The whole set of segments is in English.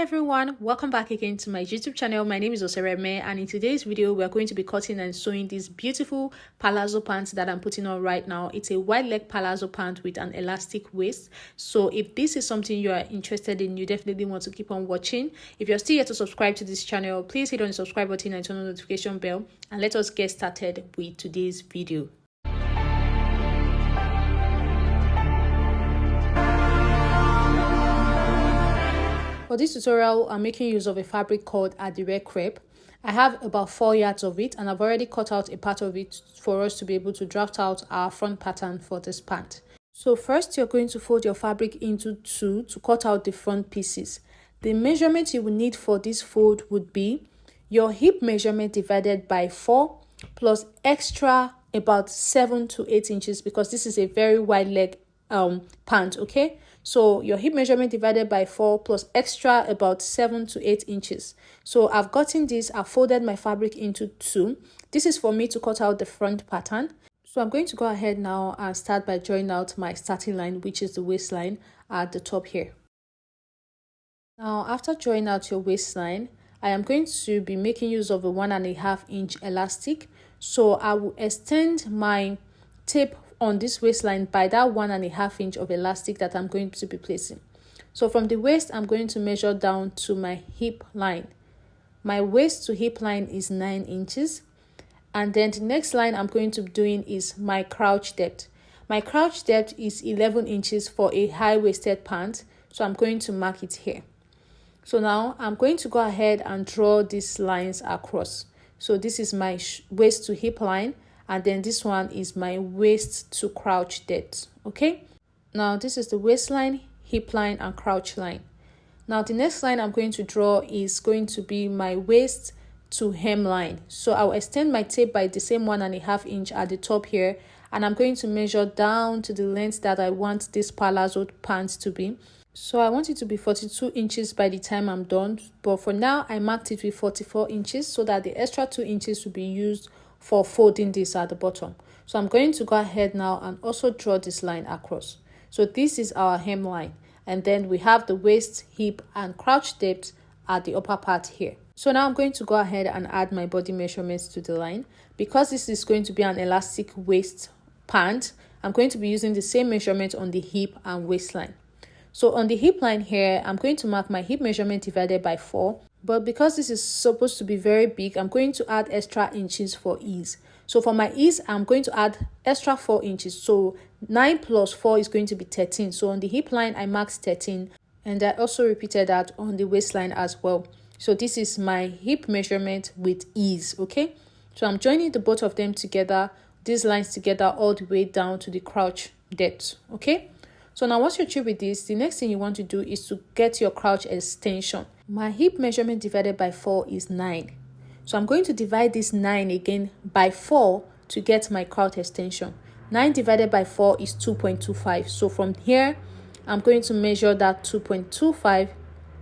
everyone, welcome back again to my YouTube channel. My name is Osereme, and in today's video we are going to be cutting and sewing this beautiful palazzo pants that I'm putting on right now. It's a wide leg palazzo pant with an elastic waist. So if this is something you are interested in, you definitely want to keep on watching. If you're still yet to subscribe to this channel, please hit on the subscribe button and turn on the notification bell, and let us get started with today's video. For this tutorial, I'm making use of a fabric called Adire crepe. I have about 4 yards of it, and I've already cut out a part of it for us to be able to draft out our front pattern for this pant. So first, you're going to fold your fabric into two to cut out the front pieces. The measurement you will need for this fold would be your hip measurement divided by 4 plus extra about 7 to 8 inches, because this is a very wide leg pant, okay? So your hip measurement divided by 4 plus extra about 7 to 8 inches. So I've gotten this, I've folded my fabric into two. This is for me to cut out the front pattern. So I'm going to go ahead now and start by drawing out my starting line, which is the waistline at the top here. Now, after drawing out your waistline, I am going to be making use of a 1.5 inch elastic. So I will extend my tape on this waistline by that 1.5 inch of elastic that I'm going to be placing. So from the waist, I'm going to measure down to my hip line. My waist to hip line is 9 inches. And then the next line I'm going to be doing is my crouch depth. My crouch depth is 11 inches for a high-waisted pant. So I'm going to mark it here. So now I'm going to go ahead and draw these lines across. So this is my waist to hip line. And then this one is my waist to crouch depth, okay? Now this is the waistline, hip line, and crouch line. Now the next line I'm going to draw is going to be my waist to hem line. So I'll extend my tape by the same 1.5 inch at the top here, and I'm going to measure down to the length that I want this palazzo pants to be. So I want it to be 42 inches by the time I'm done, but for now I marked it with 44 inches so that the extra 2 inches will be used for folding this at the bottom. So I'm going to go ahead now and also draw this line across. So this is our hem line, and then we have the waist, hip, and crouch depth at the upper part here. So now I'm going to go ahead and add my body measurements to the line. Because this is going to be an elastic waist pant, I'm going to be using the same measurement on the hip and waistline. So on the hip line here, I'm going to mark my hip measurement divided by 4. But because this is supposed to be very big, I'm going to add extra inches for ease. So for my ease, I'm going to add extra 4 inches. So 9 plus 4 is going to be 13. So on the hip line, I marked 13. And I also repeated that on the waistline as well. So this is my hip measurement with ease, okay? So I'm joining the both of them together, these lines together all the way down to the crouch depth, okay? So now once you're through with this, the next thing you want to do is to get your crouch extension. My hip measurement divided by 4 is 9. So I'm going to divide this 9 again by 4 to get my crouch extension. 9 divided by 4 is 2.25. So from here, I'm going to measure that 2.25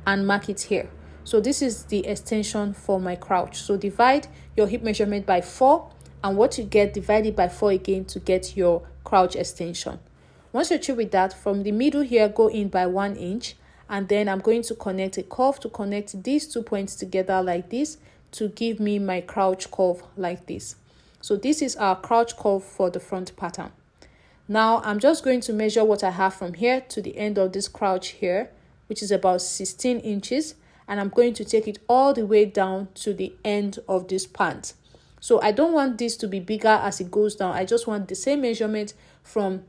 and mark it here. So this is the extension for my crouch. So divide your hip measurement by 4, and what you get, divide it by 4 again to get your crouch extension. Once you're through with that, from the middle here, go in by 1 inch. And then I'm going to connect a curve to connect these 2 points together like this to give me my crouch curve like this. So this is our crouch curve for the front pattern. Now I'm just going to measure what I have from here to the end of this crouch here, which is about 16 inches. And I'm going to take it all the way down to the end of this pant. So I don't want this to be bigger as it goes down. I just want the same measurement from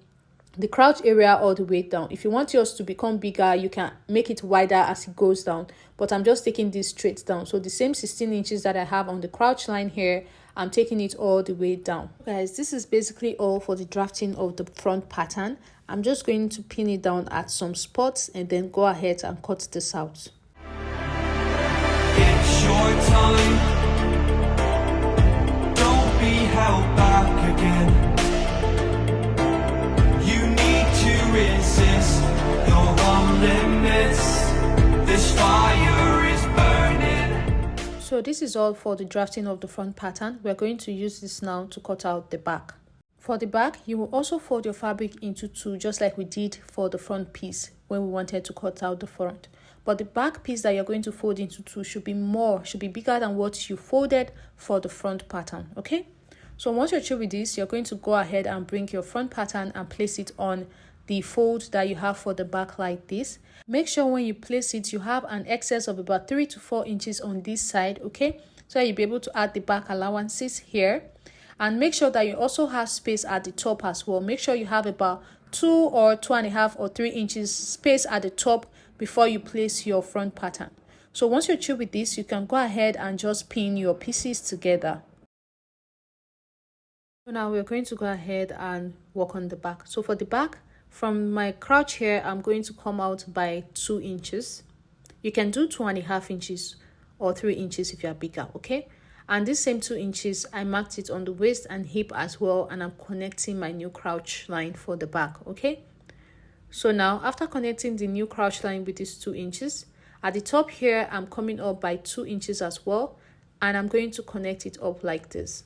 the crouch area all the way down. If you want yours to become bigger, you can make it wider as it goes down, but I'm just taking this straight down. So the same 16 inches that I have on the crouch line here, I'm taking it all the way down. Guys, this is basically all for the drafting of the front pattern. I'm just going to pin it down at some spots and then go ahead and cut this out. It's your time. Don't be held back again. Resist, you're on limits. This fire is burning. So this is all for the drafting of the front pattern. We're going to use this now to cut out the back. For the back, you will also fold your fabric into two, just like we did for the front piece when we wanted to cut out the front. but the back piece that you're going to fold into two should be bigger than what you folded for the front pattern. Okay, so once you're through with this, you're going to go ahead and bring your front pattern and place it on the fold that you have for the back like this. Make sure when you place it, you have an excess of about 3 to 4 inches on this side, okay, so you'll be able to add the back allowances here. And make sure that you also have space at the top as well. Make sure you have about 2 or 2.5 or 3 inches space at the top before you place your front pattern. So once you're through with this, you can go ahead and just pin your pieces together. So now we're going to go ahead and work on the back. So for the back, from my crotch here, I'm going to come out by 2 inches. You can do 2.5 inches or 3 inches if you are bigger, okay? And this same 2 inches, I marked it on the waist and hip as well, and I'm connecting my new crotch line for the back, okay? So now, after connecting the new crotch line with these 2 inches, at the top here, I'm coming up by 2 inches as well, and I'm going to connect it up like this.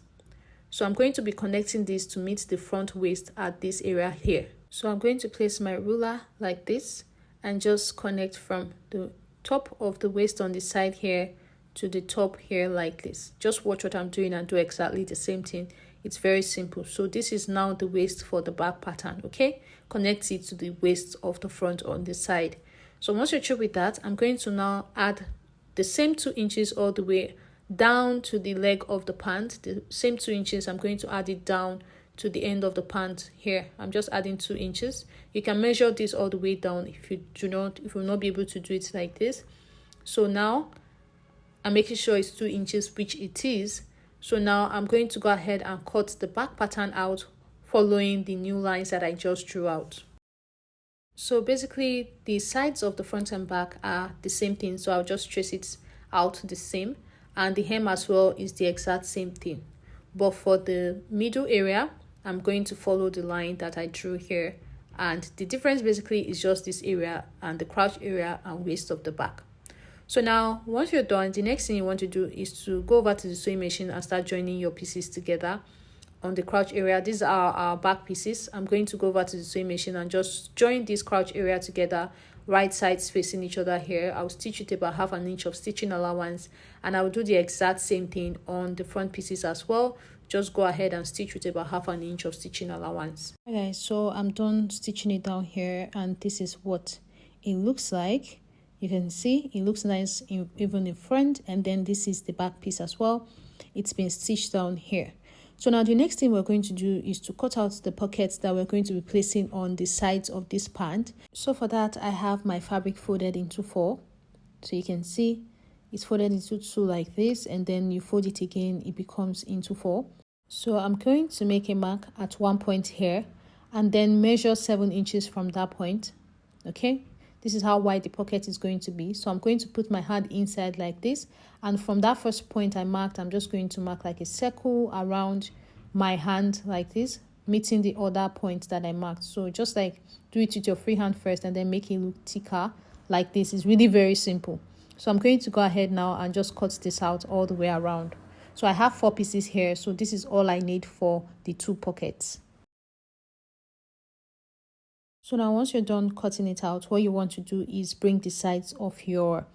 So I'm going to be connecting this to meet the front waist at this area here. So I'm going to place my ruler like this and just connect from the top of the waist on the side here to the top here like this. Just watch what I'm doing and do exactly the same thing. It's very simple. So this is now the waist for the back pattern, okay? Connect it to the waist of the front on the side. So once you're through with that, I'm going to now add the same 2 inches all the way down to the leg of the pant. The same 2 inches, I'm going to add it down to the end of the pant here. I'm just adding 2 inches. You can measure this all the way down if you will not be able to do it like this. So now I'm making sure it's 2 inches, which it is. So now I'm going to go ahead and cut the back pattern out following the new lines that I just drew out. So basically the sides of the front and back are the same thing, so I'll just trace it out the same, and the hem as well is the exact same thing. But for the middle area, I'm going to follow the line that I drew here, and the difference basically is just this area and the crotch area and waist of the back. So now once you're done, the next thing you want to do is to go over to the sewing machine and start joining your pieces together on the crotch area. These are our back pieces. I'm going to go over to the sewing machine and just join this crotch area together, right sides facing each other here. I'll stitch it about 1/2 inch of stitching allowance, and I'll do the exact same thing on the front pieces as well. Just go ahead and stitch with about 1/2 inch of stitching allowance. Okay, so I'm done stitching it down here, and this is what it looks like. You can see it looks nice even in front, and then this is the back piece as well. It's been stitched down here. So now the next thing we're going to do is to cut out the pockets that we're going to be placing on the sides of this pant. So for that, I have my fabric folded into 4. So you can see it's folded into 2 like this, and then you fold it again, it becomes into 4. So I'm going to make a mark at one point here and then measure 7 inches from that point. Okay, this is how wide the pocket is going to be. So I'm going to put my hand inside like this, and from that first point I marked, I'm just going to mark like a circle around my hand like this, meeting the other point that I marked. So just like do it with your free hand first and then make it look thicker like this. Is really very simple. So I'm going to go ahead now and just cut this out all the way around. So I have 4 pieces here, so this is all I need for the 2 pockets. So now once you're done cutting it out, what you want to do is bring the sides of your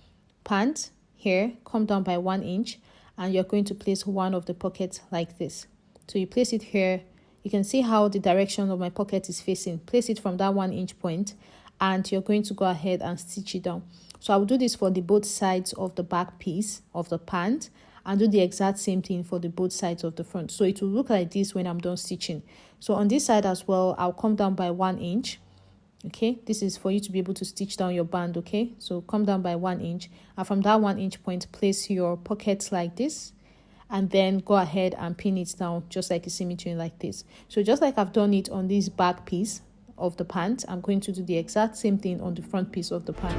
pant here, come down by 1 inch, and you're going to place one of the pockets like this. So you place it here. You can see how the direction of my pocket is facing. Place it from that 1 inch point, and you're going to go ahead and stitch it down. So I will do this for the both sides of the back piece of the pant, and do the exact same thing for the both sides of the front. So it will look like this when I'm done stitching. So on this side as well, I'll come down by 1 inch. Okay, this is for you to be able to stitch down your band. Okay, so come down by 1 inch, and from that 1 inch point, place your pockets like this, and then go ahead and pin it down just like you see me doing like this. So just like I've done it on this back piece of the pant, I'm going to do the exact same thing on the front piece of the pant.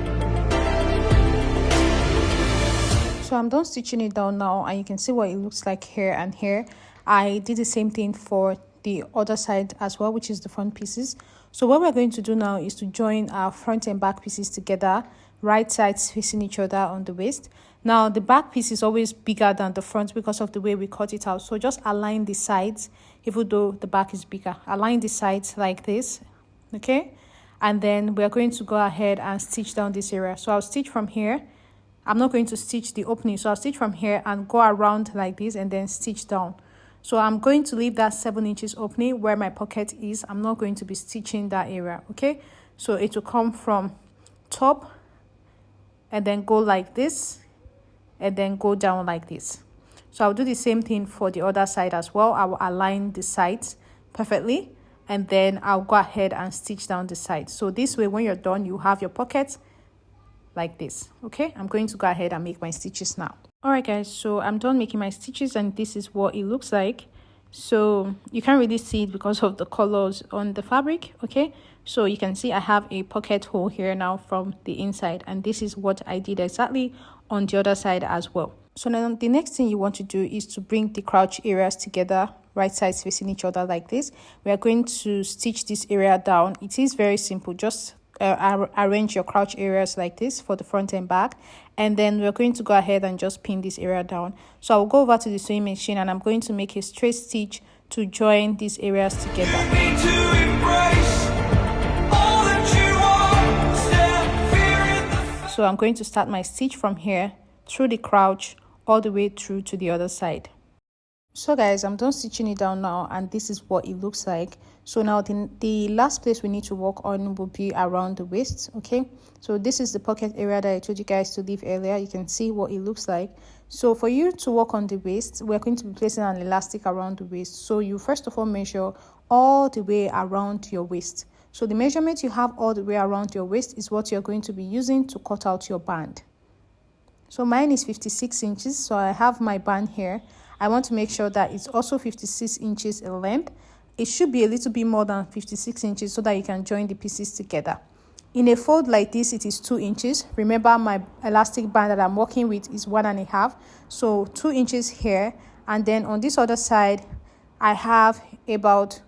So I'm done stitching it down now, and you can see what it looks like here and here. I did the same thing for the other side as well, which is the front pieces. So what we're going to do now is to join our front and back pieces together, right sides facing each other on the waist. Now the back piece is always bigger than the front because of the way we cut it out. So just align the sides, even though the back is bigger. Align the sides like this, okay? and then we're going to go ahead and stitch down this area. So I'll stitch from here. I'm not going to stitch the opening, so I'll stitch from here and go around like this and then stitch down. So I'm going to leave that 7 inches opening where my pocket is. I'm not going to be stitching that area, okay? So it will come from top and then go like this and then go down like this. So I'll do the same thing for the other side as well. I will align the sides perfectly, and then I'll go ahead and stitch down the sides. So this way, when you're done, you have your pocket like this, okay? I'm going to go ahead and make my stitches now. All right, guys, so I'm done making my stitches, and this is what it looks like. So you can't really see it because of the colors on the fabric, okay? So you can see I have a pocket hole here now from the inside, and this is what I did exactly on the other side as well. So now the next thing you want to do is to bring the crotch areas together, right sides facing each other like this. We are going to stitch this area down. It is very simple. Just arrange your crotch areas like this for the front and back, and then we're going to go ahead and just pin this area down. So I'll go over to the sewing machine and I'm going to make a straight stitch to join these areas together. So I'm going to start my stitch from here through the crotch all the way through to the other side. So guys, I'm done stitching it down now, and this is what it looks like. So now the last place we need to work on will be around the waist, okay? So this is the pocket area that I told you guys to leave earlier. You can see what it looks like. So for you to work on the waist, we're going to be placing an elastic around the waist. So you first of all measure all the way around your waist. So the measurement you have all the way around your waist is what you're going to be using to cut out your band. So mine is 56 inches, so I have my band here. I want to make sure that it's also 56 inches in length. It should be a little bit more than 56 inches so that you can join the pieces together. In a fold like this, it is 2 inches. Remember, my elastic band that I'm working with is 1.5. So 2 inches here, and then on this other side, I have about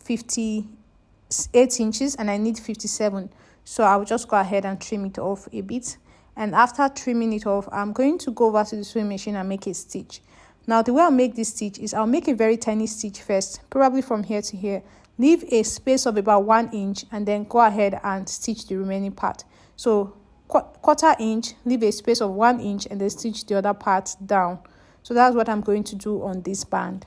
58 inches and I need 57. So I'll just go ahead and trim it off a bit. And after trimming it off, I'm going to go over to the sewing machine and make a stitch. Now the way I'll make this stitch is I'll make a very tiny stitch first, probably from here to here. Leave a space of about 1 inch and then go ahead and stitch the remaining part. So quarter inch, leave a space of 1 inch and then stitch the other part down. So that's what I'm going to do on this band.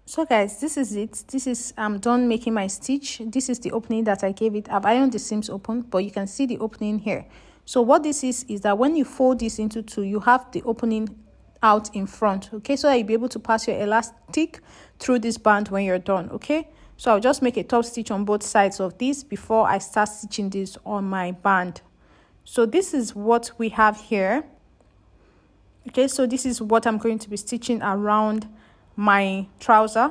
So guys, this is it. I'm done making my stitch. This is the opening that I gave it. I've ironed the seams open, but you can see the opening here. So what this is that when you fold this into two, you have the opening out in front, okay, so that you'll be able to pass your elastic through this band when you're done, okay? So I'll just make a top stitch on both sides of this before I start stitching this on my band. So this is what we have here, okay? So this is what I'm going to be stitching around my trouser.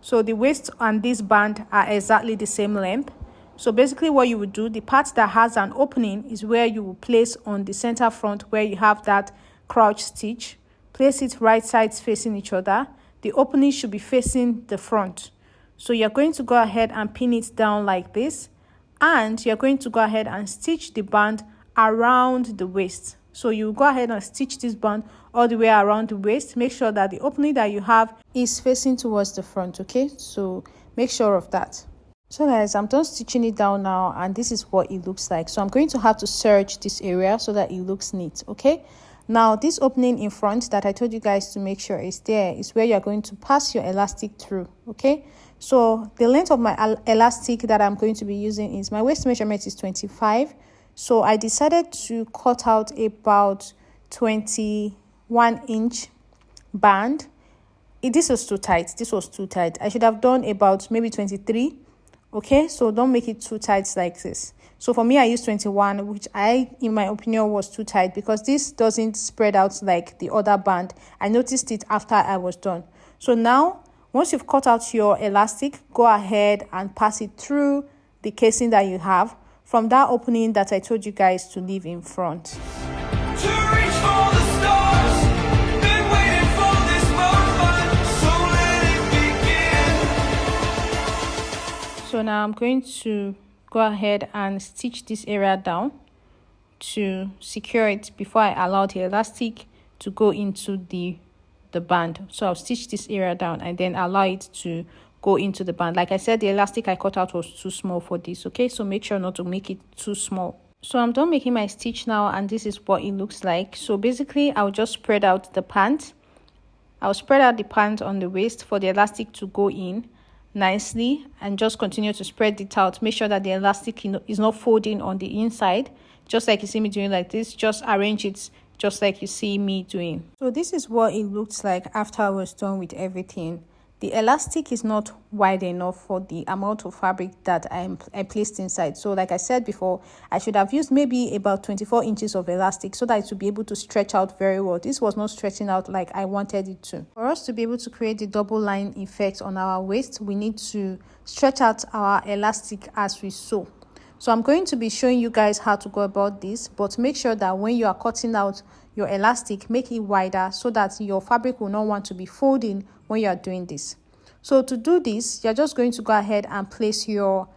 So the waist and this band are exactly the same length. So basically what you would do, the part that has an opening is where you will place on the center front where you have that crotch stitch. Place it right sides facing each other. The opening should be facing the front. So you're going to go ahead and pin it down like this, and you're going to go ahead and stitch the band around the waist. So you go ahead and stitch this band all the way around the waist. Make sure that the opening that you have is facing towards the front, okay? So make sure of that. So guys, I'm done stitching it down now, and this is what it looks like. So I'm going to have to serge this area so that it looks neat, okay? Now this opening in front that I told you guys to make sure is there is where you're going to pass your elastic through, okay? So the length of my elastic that I'm going to be using is, my waist measurement is 25. So I decided to cut out about 21 inch band. This was too tight. I should have done about maybe 23. Okay, so don't make it too tight like this. So for me, I used 21, which in my opinion, was too tight because this doesn't spread out like the other band. I noticed it after I was done. So now, once you've cut out your elastic, go ahead and pass it through the casing that you have from that opening that I told you guys to leave in front. So now I'm going to go ahead and stitch this area down to secure it before I allow the elastic to go into the band. So I'll stitch this area down and then allow it to go into the band. Like I said, the elastic I cut out was too small for this, okay? So make sure not to make it too small. So I'm done making my stitch now, and this is what it looks like. So basically, I'll just spread out the pant. I'll spread out the pant on the waist for the elastic to go in nicely, and just continue to spread it out. Make sure that the elastic is not folding on the inside, just like you see me doing like this. Just arrange it just like you see me doing. So this is what it looks like after I was done with everything. The elastic is not wide enough for the amount of fabric that I placed inside. So like I said before, I should have used maybe about 24 inches of elastic so that it would be able to stretch out very well. This was not stretching out like I wanted it to. For us to be able to create the double line effect on our waist, we need to stretch out our elastic as we sew. So I'm going to be showing you guys how to go about this, but make sure that when you are cutting out your elastic, make it wider so that your fabric will not want to be folding when you are doing this. So to do this, you're just going to go ahead and place your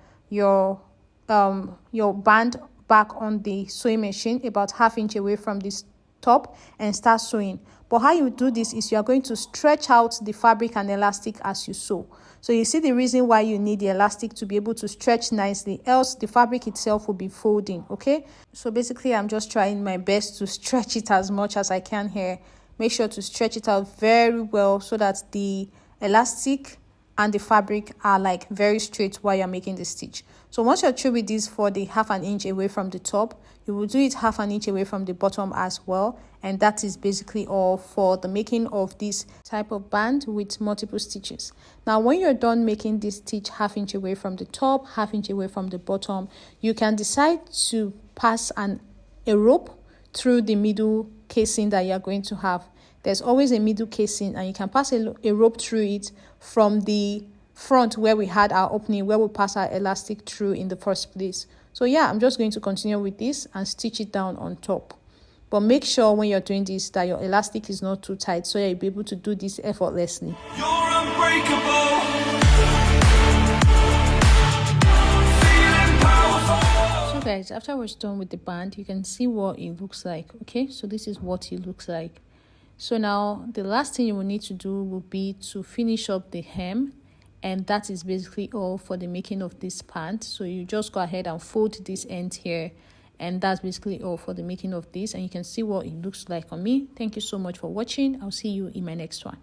band back on the sewing machine about ½ inch away from this top and start sewing. But how you do this is you are going to stretch out the fabric and elastic as you sew. So you see the reason why you need the elastic to be able to stretch nicely, else the fabric itself will be folding, okay? So basically, I'm just trying my best to stretch it as much as I can here. Make sure to stretch it out very well so that the elastic and the fabric are like very straight while you're making the stitch. So once you're through with this for the ½ inch away from the top, you will do it ½ inch away from the bottom as well. And that is basically all for the making of this type of band with multiple stitches. Now when you're done making this stitch ½ inch away from the top, ½ inch away from the bottom, you can decide to pass a rope through the middle casing that you're going to have. There's always a middle casing, and you can pass a rope through it from the front where we had our opening, where we pass our elastic through in the first place. So yeah, I'm just going to continue with this and stitch it down on top. But make sure when you're doing this that your elastic is not too tight so you'll be able to do this effortlessly. You're unbreakable. So guys, after I was done with the band, you can see what it looks like. Okay, so this is what it looks like. So now the last thing you will need to do will be to finish up the hem, and that is basically all for the making of this pant. So you just go ahead and fold this end here, and that's basically all for the making of this, and you can see what it looks like on me. Thank you so much for watching. I'll see you in my next one.